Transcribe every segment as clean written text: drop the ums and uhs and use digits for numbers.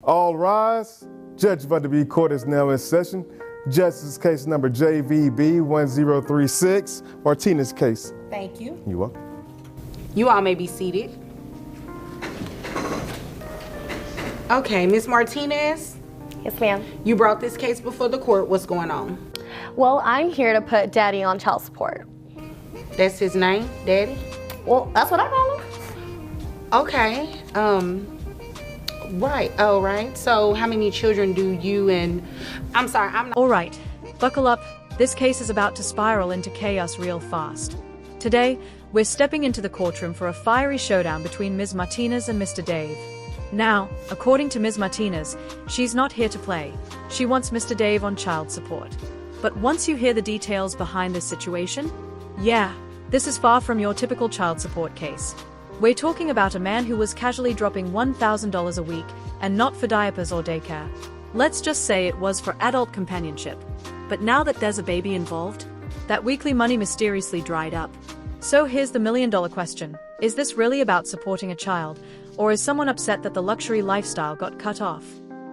All rise. Judge Deadbeat court is now in session. Justice case number JVB 1036, Martinez case. Thank you. You welcome. You all may be seated. Okay, Ms. Martinez. Yes, ma'am. You brought this case before the court. What's going on? Well, I'm here to put Daddy on child support. That's his name, Daddy? Well, that's what I call him. Okay. Right. Oh, right. So how many children do you and... I'm sorry, I'm not... All right. Buckle up. This case is about to spiral into chaos real fast. Today, we're stepping into the courtroom for a fiery showdown between Ms. Martinez and Mr. Dave. Now, according to Ms. Martinez, she's not here to play. She wants Mr. Dave on child support. But once you hear the details behind this situation, yeah, this is far from your typical child support case. We're talking about a man who was casually dropping $1,000 a week, and not for diapers or daycare. Let's just say it was for adult companionship. But now that there's a baby involved, that weekly money mysteriously dried up. So here's the million-dollar question. Is this really about supporting a child, or is someone upset that the luxury lifestyle got cut off?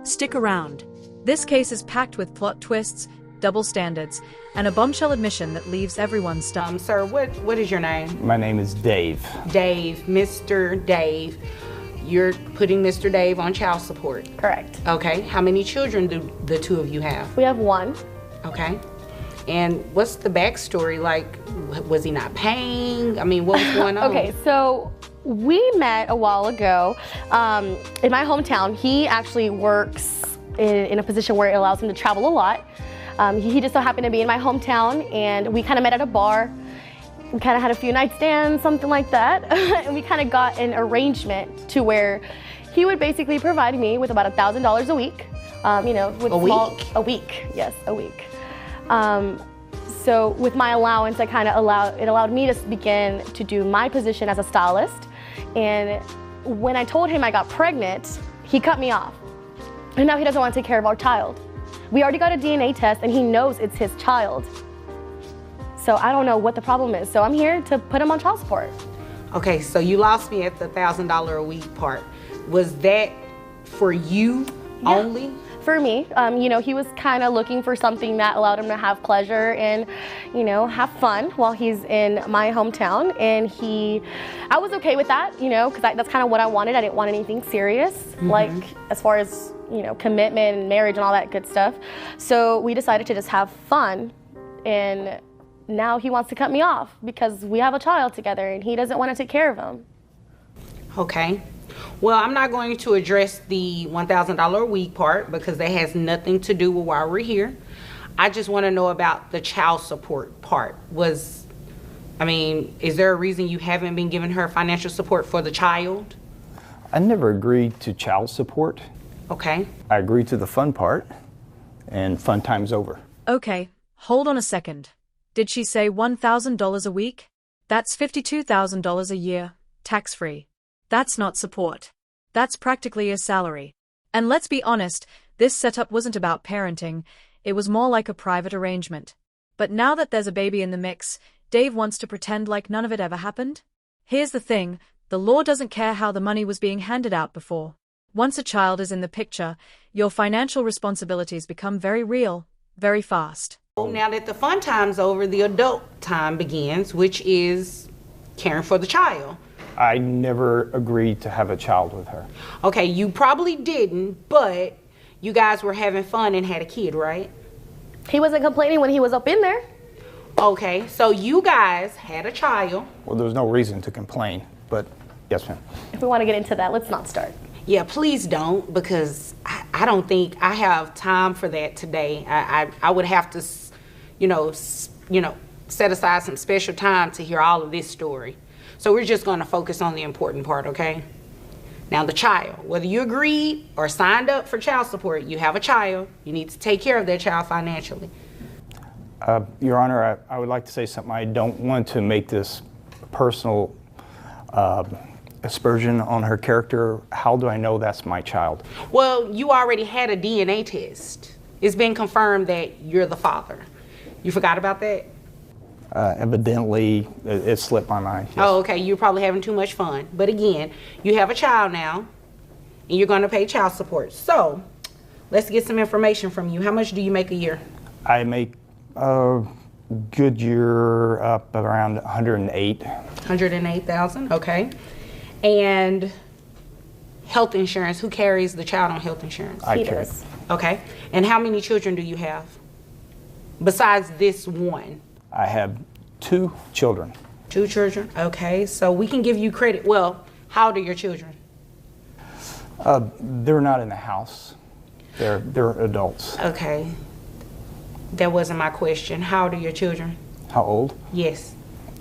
Stick around. This case is packed with plot twists, double standards, and a bombshell admission that leaves everyone stunned. Sir, what is your name? My name is Dave. Dave, Mr. Dave. You're putting Mr. Dave on child support. Correct. Okay. How many children do the two of you have? We have one. Okay. And what's the backstory? Like, was he not paying? I mean, what was going on? Okay, so we met a while ago in my hometown. He actually works in a position where it allows him to travel a lot. He just so happened to be in my hometown, and we kind of met at a bar. We kind of had a few night stands, something like that. And we kind of got an arrangement to where he would basically provide me with about $1,000 a week. With a week, yes, a week. So with my allowance, it allowed me to begin to do my position as a stylist. And when I told him I got pregnant, he cut me off. And now he doesn't want to take care of our child. We already got a DNA test, and he knows it's his child. So I don't know what the problem is. So I'm here to put him on child support. Okay, so you lost me at the $1,000 a week part. Was that for you only? For me, he was kind of looking for something that allowed him to have pleasure and, have fun while he's in my hometown. And I was okay with that, because that's kind of what I wanted. I didn't want anything serious, like as far as, commitment and marriage and all that good stuff. So we decided to just have fun. And now he wants to cut me off because we have a child together and he doesn't want to take care of him. Okay. Well, I'm not going to address the $1,000 a week part because that has nothing to do with why we're here. I just want to know about the child support part. Is there a reason you haven't been giving her financial support for the child? I never agreed to child support. Okay. I agreed to the fun part, and fun time's over. Okay, hold on a second. Did she say $1,000 a week? That's $52,000 a year, tax-free. That's not support. That's practically a salary. And let's be honest, this setup wasn't about parenting. It was more like a private arrangement. But now that there's a baby in the mix, Dave wants to pretend like none of it ever happened? Here's the thing, the law doesn't care how the money was being handed out before. Once a child is in the picture, your financial responsibilities become very real, very fast. Now that the fun time's over, the adult time begins, which is caring for the child. I never agreed to have a child with her. Okay, you probably didn't, but you guys were having fun and had a kid, right? He wasn't complaining when he was up in there. Okay, so you guys had a child. Well, there was no reason to complain, but yes, ma'am. If we want to get into that, let's not start. Yeah, please don't, because I don't think I have time for that today. I would have to, set aside some special time to hear all of this story. So we're just going to focus on the important part, okay? Now the child, whether you agreed or signed up for child support, you have a child. You need to take care of that child financially. Your Honor, I would like to say something. I don't want to make this personal aspersion on her character. How do I know that's my child? Well, you already had a DNA test. It's been confirmed that you're the father. You forgot about that? Evidently, it slipped my mind. Yes. Oh, okay. You're probably having too much fun. But again, you have a child now, and you're going to pay child support. So let's get some information from you. How much do you make a year? I make a good year up around 108. 108,000, okay. And health insurance, who carries the child on health insurance? I He carry. does. Okay. And how many children do you have besides this one? I have 2 children. 2 children, okay. So we can give you credit. Well, how old are your children? They're not in the house. They're adults. Okay. That wasn't my question. How old are your children? How old? Yes.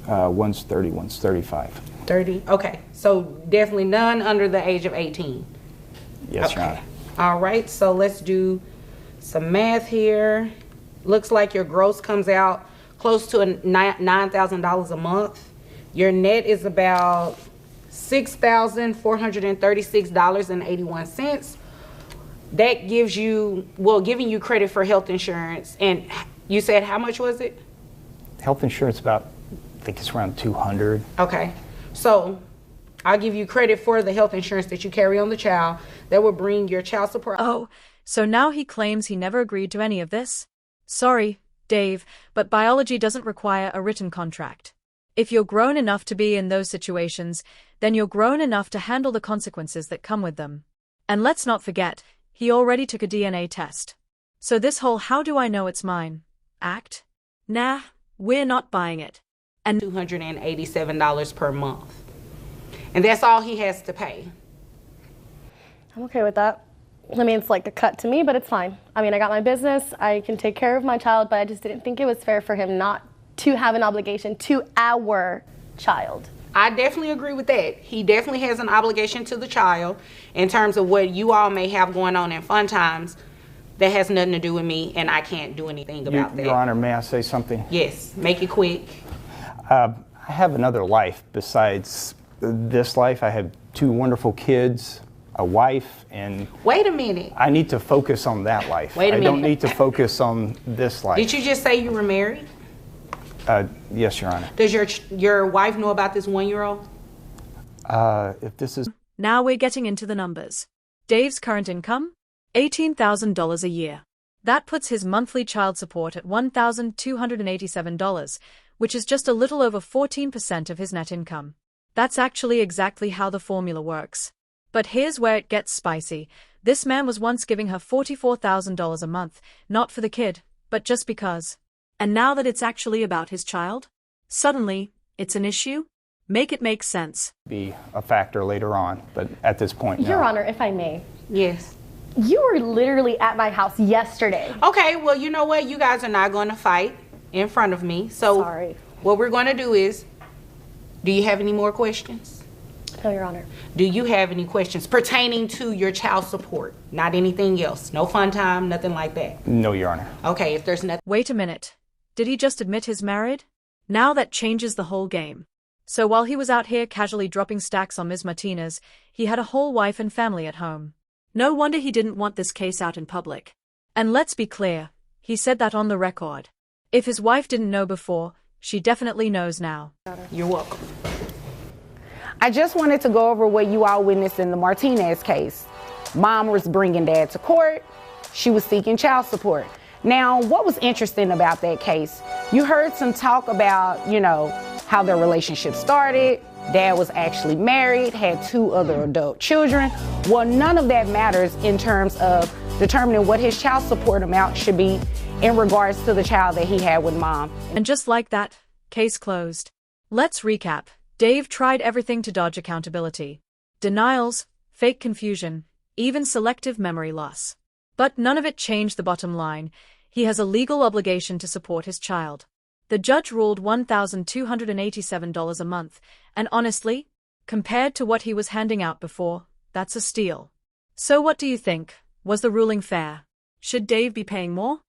One's 30, one's 35. 30? Okay. So definitely none under the age of 18. Yes, Your Okay. Honor. All right. So let's do some math here. Looks like your gross comes out close to $9,000 a month. Your net is about $6,436.81. That gives you, well, giving you credit for health insurance. And you said how much was it? Health insurance about, I think it's around 200. Okay. So I'll give you credit for the health insurance that you carry on the child. That will bring your child support. Oh, so now he claims he never agreed to any of this? Sorry, Dave, but biology doesn't require a written contract. If you're grown enough to be in those situations, then you're grown enough to handle the consequences that come with them. And let's not forget, he already took a DNA test. So this whole "how do I know it's mine" act? Nah, we're not buying it. And $287 per month. And that's all he has to pay. I'm okay with that. I mean, it's like a cut to me, but it's fine. I mean, I got my business, I can take care of my child, but I just didn't think it was fair for him not to have an obligation to our child. I definitely agree with that. He definitely has an obligation to the child in terms of what you all may have going on in fun times. That has nothing to do with me, and I can't do anything about that. Your Honor, may I say something? Yes, make it quick. I have another life besides this life. I have 2 wonderful kids, a wife, and Wait a minute. I need to focus on that life. Wait a I don't minute. need to focus on this life. Did you just say you were married? Yes, Your Honor. Does your wife know about this 1-year-old? If this is now we're getting into the numbers. Dave's current income? $18,000 a year. That puts his monthly child support at $1,287, which is just a little over 14% of his net income. That's actually exactly how the formula works. But here's where it gets spicy. This man was once giving her $44,000 a month, not for the kid, but just because. And now that it's actually about his child, suddenly, it's an issue? Make it make sense. be a factor later on, but at this point, no. Your Honor, if I may, Yes. you were literally at my house yesterday. Okay, well, you know what? You guys are not going to fight in front of me. So Sorry. what we're going to do is, do you have any more questions? No, Your Honor. Do you have any questions pertaining to your child support? Not anything else. No fun time, nothing like that. No, Your Honor. Okay, if there's nothing. Wait a minute. Did he just admit he's married? Now that changes the whole game. So while he was out here casually dropping stacks on Ms. Martinez, he had a whole wife and family at home. No wonder he didn't want this case out in public. And let's be clear, he said that on the record. If his wife didn't know before, she definitely knows now. You're welcome. I just wanted to go over what you all witnessed in the Martinez case. Mom was bringing dad to court. She was seeking child support. Now, what was interesting about that case, you heard some talk about, how their relationship started. Dad was actually married, had 2 other adult children. Well, none of that matters in terms of determining what his child support amount should be in regards to the child that he had with mom. And just like that, case closed. Let's recap. Dave tried everything to dodge accountability. Denials, fake confusion, even selective memory loss. But none of it changed the bottom line. He has a legal obligation to support his child. The judge ruled $1,287 a month, and honestly, compared to what he was handing out before, that's a steal. So what do you think? Was the ruling fair? Should Dave be paying more?